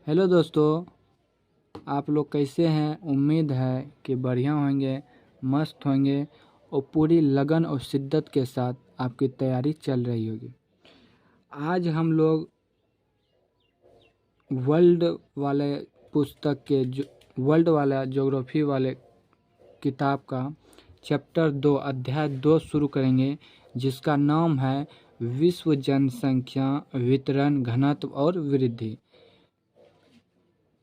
Hello दोस्तों, आप लोग कैसे हैं। उम्मीद है कि बढ़िया होंगे, मस्त होंगे और पूरी लगन और शिद्दत के साथ आपकी तैयारी चल रही होगी। आज हम लोग वर्ल्ड वाले पुस्तक के वर्ल्ड वाला ज्योग्राफी वाले किताब का चैप्टर 2 अध्याय 2 शुरू करेंगे, जिसका नाम है विश्व जनसंख्या वितरण घनत्व और वृद्धि।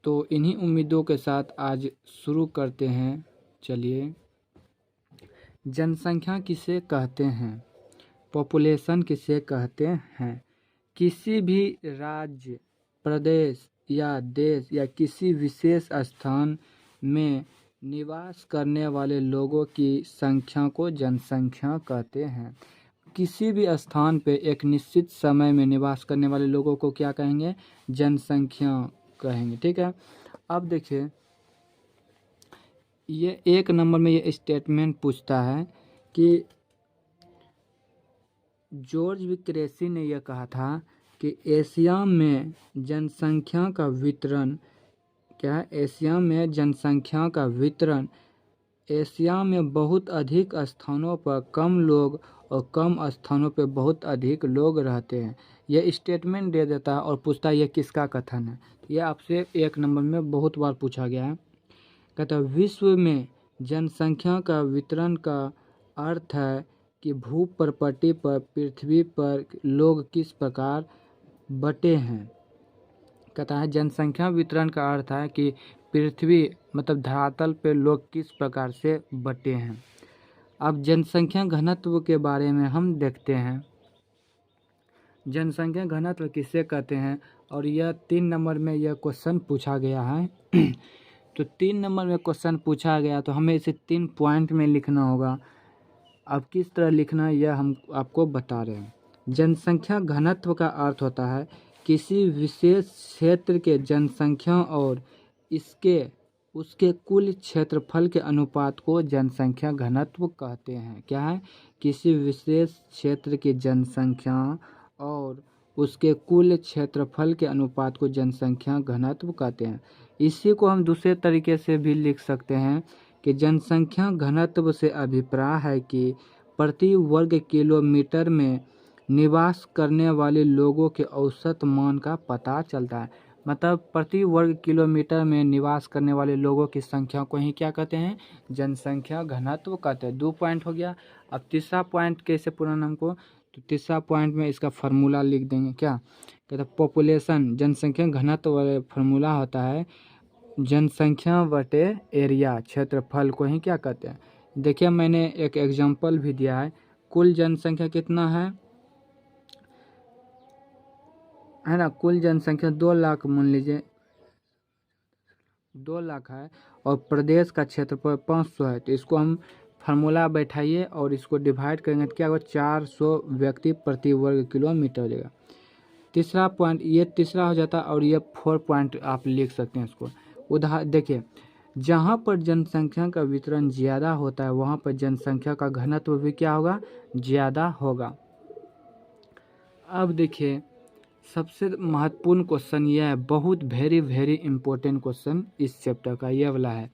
तो इन्हीं उम्मीदों के साथ आज शुरू करते हैं। चलिए, जनसंख्या किसे कहते हैं, पॉपुलेशन किसे कहते हैं। किसी भी राज्य, प्रदेश या देश या किसी विशेष स्थान में निवास करने वाले लोगों की संख्या को जनसंख्या कहते हैं। किसी भी स्थान पे एक निश्चित समय में निवास करने वाले लोगों को क्या कहेंगे, जनसंख्या कहेंगे। ठीक है, अब देखिए, ये 1 नंबर में ये स्टेटमेंट पूछता है कि जॉर्ज विक्रेसी ने यह कहा था कि एशिया में जनसंख्या का वितरण क्या है, एशिया में जनसंख्या का वितरण एशिया में बहुत अधिक स्थानों पर कम लोग और कम स्थानों पर बहुत अधिक लोग रहते हैं। यह स्टेटमेंट दे देता है और पूछता है यह किसका कथन है। यह आपसे 1 नंबर में बहुत बार पूछा गया है। कहता है विश्व में जनसंख्या का वितरण का अर्थ है कि भूप्रपट्टी पर पृथ्वी पर लोग किस प्रकार बटे हैं। कहता है जनसंख्या वितरण का अर्थ है कि पृथ्वी मतलब धरातल पे लोग किस प्रकार से बटे हैं। अब जनसंख्या घनत्व के बारे में हम देखते हैं। जनसंख्या घनत्व किसे कहते हैं, और यह 3 नंबर में यह क्वेश्चन पूछा गया है। तो 3 नंबर में क्वेश्चन पूछा गया तो हमें इसे 3 पॉइंट में लिखना होगा। अब किस तरह लिखना है यह हम आपको बता रहे हैं। जनसंख्या घनत्व का अर्थ होता है किसी विशेष क्षेत्र के जनसंख्या और उसके कुल क्षेत्रफल के अनुपात को जनसंख्या घनत्व कहते हैं। क्या है, किसी विशेष क्षेत्र की जनसंख्या और उसके कुल क्षेत्रफल के अनुपात को जनसंख्या घनत्व कहते हैं। इसी को हम दूसरे तरीके से भी लिख सकते हैं कि जनसंख्या घनत्व से अभिप्राय है कि प्रति वर्ग किलोमीटर में निवास करने वाले लोगों के औसत मान का पता चलता है। मतलब प्रति वर्ग किलोमीटर में निवास करने वाले लोगों की संख्या को ही क्या कहते हैं, जनसंख्या घनत्व कहते हैं। 2 पॉइंट हो गया। अब तीसरा पॉइंट कैसे पूरा हमको, तो तीसरा पॉइंट में इसका फार्मूला लिख देंगे। क्या कहते हैं, पॉपुलेशन जनसंख्या घनत्व वाले फार्मूला होता है जनसंख्या बटे एरिया, क्षेत्रफल को ही क्या कहते हैं। देखिए, मैंने एक एग्जांपल भी दिया है। कुल जनसंख्या कितना है ना, कुल जनसंख्या 2 लाख मान लीजिए, 2 लाख है और प्रदेश का क्षेत्रफल 500 है। तो इसको हम फार्मूला बैठाइए और इसको डिवाइड करेंगे तो क्या होगा, 400 व्यक्ति प्रति वर्ग किलोमीटर हो जाएगा। तीसरा पॉइंट ये तीसरा हो जाता है और ये 4 पॉइंट आप लिख सकते हैं इसको। उदाहरण देखिए, जहाँ पर जनसंख्या का वितरण ज़्यादा होता है वहाँ पर जनसंख्या का घनत्व भी क्या होगा, ज़्यादा होगा। अब देखिए, सबसे महत्वपूर्ण क्वेश्चन यह है, बहुत वेरी इम्पोर्टेंट क्वेश्चन इस चैप्टर का यह वाला है।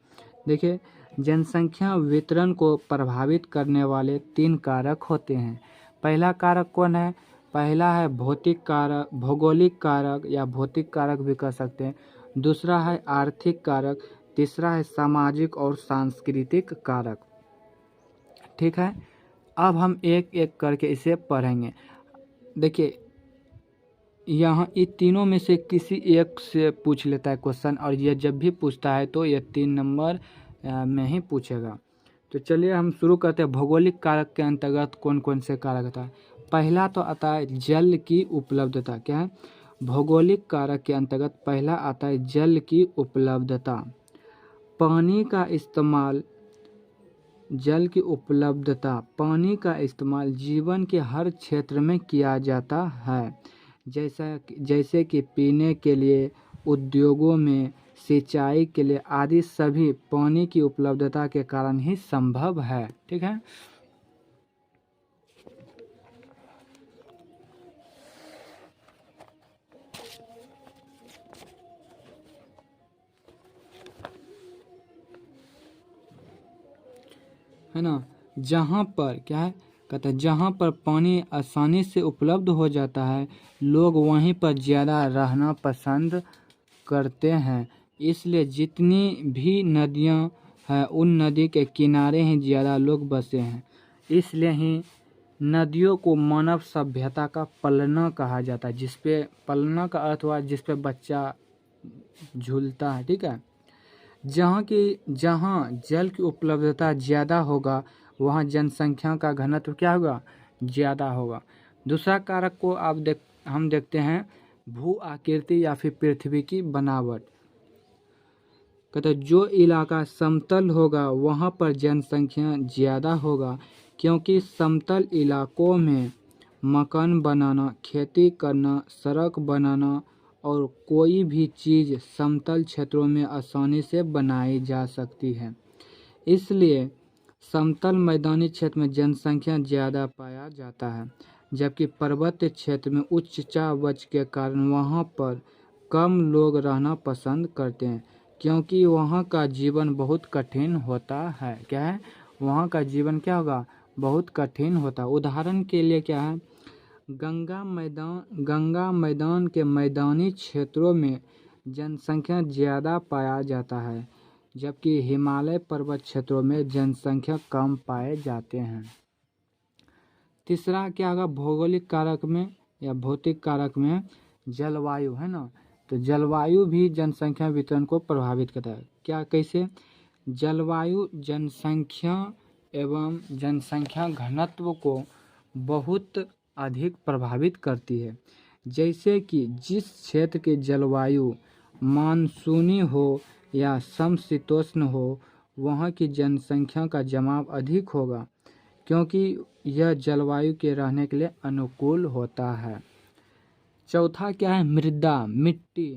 देखिए, जनसंख्या वितरण को प्रभावित करने वाले 3 कारक होते हैं। पहला कारक कौन है, पहला है भौतिक कारक, भौगोलिक कारक या भौतिक कारक भी कह सकते हैं। दूसरा है आर्थिक कारक, तीसरा है सामाजिक और सांस्कृतिक कारक। ठीक है, अब हम एक एक करके इसे पढ़ेंगे। देखिए, यहाँ इन तीनों में से किसी एक से पूछ लेता है क्वेश्चन, और यह जब भी पूछता है तो यह 3 नंबर में ही पूछेगा। तो चलिए हम शुरू करते हैं। भौगोलिक कारक के अंतर्गत कौन कौन से कारक आता है। पहला तो आता है जल की उपलब्धता। क्या है, भौगोलिक कारक के अंतर्गत पहला आता है जल की उपलब्धता। पानी का इस्तेमाल, जल की उपलब्धता, पानी का इस्तेमाल जीवन के हर क्षेत्र में किया जाता है, जैसे कि पीने के लिए, उद्योगों में, सिंचाई के लिए आदि सभी पानी की उपलब्धता के कारण ही संभव है। ठीक है, है ना, जहाँ पर क्या है, कहता है जहाँ पर पानी आसानी से उपलब्ध हो जाता है लोग वहीं पर ज़्यादा रहना पसंद करते हैं। इसलिए जितनी भी नदियाँ हैं उन नदी के किनारे ही ज़्यादा लोग बसे हैं। इसलिए ही नदियों को मानव सभ्यता का पलना कहा जाता है, जिसपे पलना का अर्थ हुआ जिस पे बच्चा झूलता है। ठीक है, जहाँ जल की उपलब्धता ज़्यादा होगा वहाँ जनसंख्या का घनत्व क्या होगा, ज़्यादा होगा। दूसरा कारक को हम देखते हैं भू आकृति या फिर पृथ्वी की बनावट। कहते हैं जो इलाका समतल होगा वहाँ पर जनसंख्या ज़्यादा होगा, क्योंकि समतल इलाकों में मकान बनाना, खेती करना, सड़क बनाना और कोई भी चीज़ समतल क्षेत्रों में आसानी से बनाई जा सकती है। इसलिए समतल मैदानी क्षेत्र में जनसंख्या ज़्यादा पाया जाता है, जबकि पर्वतीय क्षेत्र में उच्चावच के कारण वहाँ पर कम लोग रहना पसंद करते हैं, क्योंकि वहाँ का जीवन बहुत कठिन होता है। क्या है, वहाँ का जीवन क्या होगा, बहुत कठिन होता है। उदाहरण के लिए क्या है, गंगा मैदान के मैदानी क्षेत्रों में जनसंख्या ज़्यादा पाया जाता है, जबकि हिमालय पर्वत क्षेत्रों में जनसंख्या कम पाए जाते हैं। तीसरा क्या होगा, भौगोलिक कारक में या भौतिक कारक में जलवायु, है ना। तो जलवायु भी जनसंख्या वितरण को प्रभावित करता है। क्या, कैसे, जलवायु जनसंख्या एवं जनसंख्या घनत्व को बहुत अधिक प्रभावित करती है। जैसे कि जिस क्षेत्र की जलवायु मानसूनी हो या समशीतोष्ण हो वहाँ की जनसंख्या का जमाव अधिक होगा, क्योंकि यह जलवायु के रहने के लिए अनुकूल होता है। चौथा क्या है, मृदा, मिट्टी।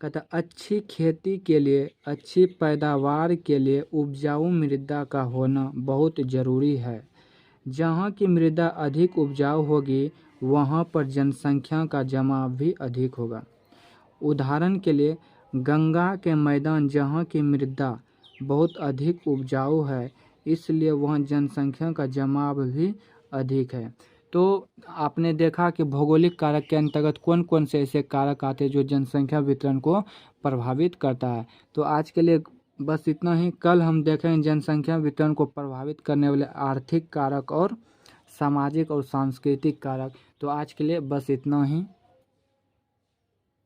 कहता अच्छी खेती के लिए, अच्छी पैदावार के लिए उपजाऊ मृदा का होना बहुत ज़रूरी है। जहाँ की मृदा अधिक उपजाऊ होगी वहाँ पर जनसंख्या का जमाव भी अधिक होगा। उदाहरण के लिए गंगा के मैदान जहाँ की मृदा बहुत अधिक उपजाऊ है, इसलिए वहाँ जनसंख्या का जमाव भी अधिक है। तो आपने देखा कि भौगोलिक कारक के अंतर्गत कौन कौन से ऐसे कारक आते हैं जो जनसंख्या वितरण को प्रभावित करता है। तो आज के लिए बस इतना ही। कल हम देखेंगे जनसंख्या वितरण को प्रभावित करने वाले आर्थिक कारक और सामाजिक और सांस्कृतिक कारक। तो आज के लिए बस इतना ही।